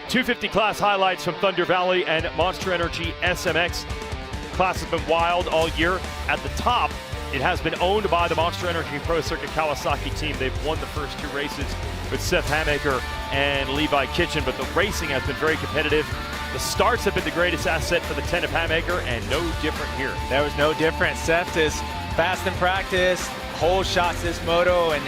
250 class highlights from Thunder Valley and Monster Energy SMX. Class has been wild all year. At the top, it has been owned by the Monster Energy Pro Circuit Kawasaki team. They've won the first two races with Seth Hamaker and Levi Kitchen, but the racing has been very competitive. The starts have been the greatest asset for the 10 of Hamaker, and no different here. There was no difference. Seth is fast in practice, whole shots this moto, and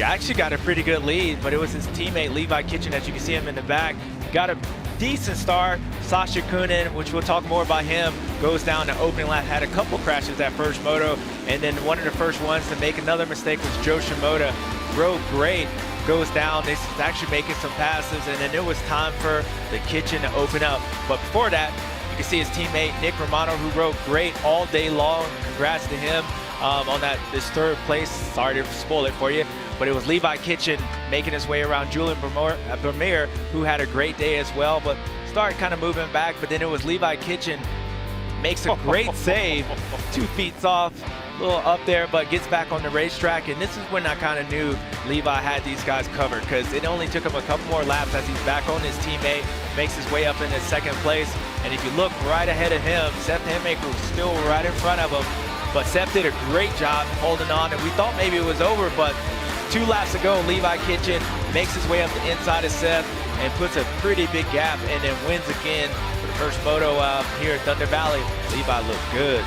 actually got a pretty good lead, but it was his teammate Levi Kitchen, as you can see him in the back, got a decent start. Sasha Kunin, which we'll talk more about him, goes down the opening lap, had a couple crashes that first moto, and then one of the first ones to make another mistake was Joe Shimoda. Rode great, goes down, he's actually making some passes, and then it was time for the Kitchen to open up. But before that, you can see his teammate Nick Romano, who rode great all day long. Congrats to him on this third place. Sorry to spoil it for you, but it was Levi Kitchen making his way around Julian Vermeer, who had a great day as well, but started kind of moving back. But then it was Levi Kitchen makes a great save, 2 feet off, a little up there, but gets back on the racetrack. And this is when I kind of knew Levi had these guys covered, because it only took him a couple more laps as he's back on his teammate, makes his way up into second place. And if you look right ahead of him, Seth Hamaker was still right in front of him, but Seth did a great job holding on, and we thought maybe it was over, but 2 laps ago, Levi Kitchen makes his way up the inside of Seth and puts a pretty big gap, and then wins again for the first moto here at Thunder Valley. Levi looked good.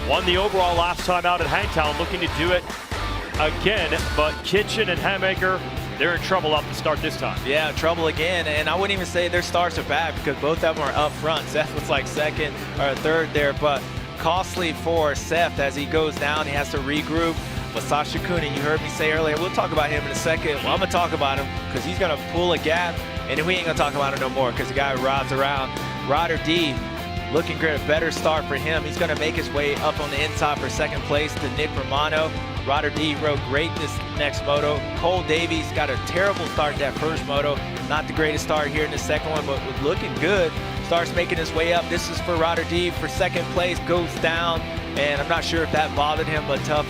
Won the overall last time out at Hangtown, looking to do it again, but Kitchen and Hamaker, they're in trouble up to start this time. Yeah, trouble again, and I wouldn't even say their starts are bad, because both of them are up front. Seth was like second or third there, but costly for Seth as he goes down. He has to regroup. But Sasha Kunin, you heard me say earlier, we'll talk about him in a second. Well, I'm going to talk about him because he's going to pull a gap, and then we ain't going to talk about him no more because the guy rides around. Ryder D, looking great, a better start for him. He's going to make his way up on the inside for second place to Nick Romano. Ryder D rode great this next moto. Cole Davies got a terrible start that first moto. Not the greatest start here in the second one, but was looking good. Starts making his way up. This is for Ryder D for second place, goes down, and I'm not sure if that bothered him, but tough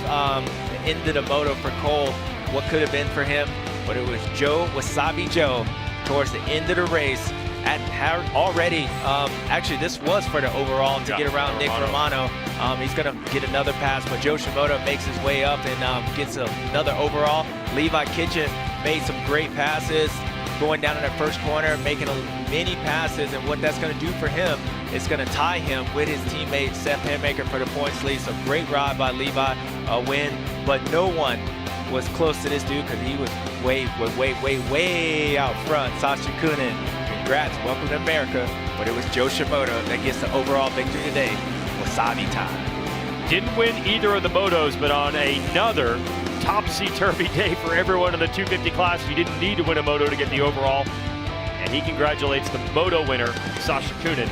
end of the moto for Cole. What could have been for him, but it was Wasabi Joe towards the end of the race. Already, actually this was for the overall to get around Nick Romano. He's gonna get another pass, but Joe Shimoda makes his way up and gets another overall. Levi Kitchen made some great passes, going down in that first corner, making many passes, and what that's gonna do for him, it's gonna tie him with his teammate Seth Hamaker for the points lead. So great ride by Levi, a win, but no one was close to this dude because he was way out front. Sasha Kunin, congrats, welcome to America. But it was Joe Shimoda that gets the overall victory today. Wasabi time. Didn't win either of the motos, but on another topsy-turvy day for everyone in the 250 class, you didn't need to win a moto to get the overall. And he congratulates the moto winner, Sasha Kunin.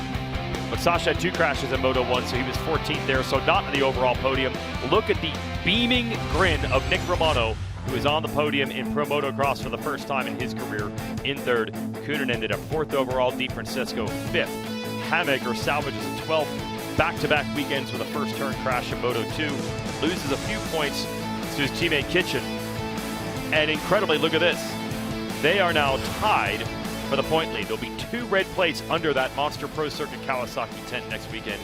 But Sasha had 2 crashes in Moto 1, so he was 14th there, so not on the overall podium. Look at the beaming grin of Nick Romano, who is on the podium in Pro Motocross for the first time in his career in 3rd. Kunin ended up 4th overall, DiFrancesco 5th. Hamaker salvages 12th back-to-back weekends with a first turn crash in Moto 2. Loses a few points to his teammate Kitchen. And incredibly, look at this. They are now tied for the point lead. There'll be 2 red plates under that Monster Pro Circuit Kawasaki tent next weekend.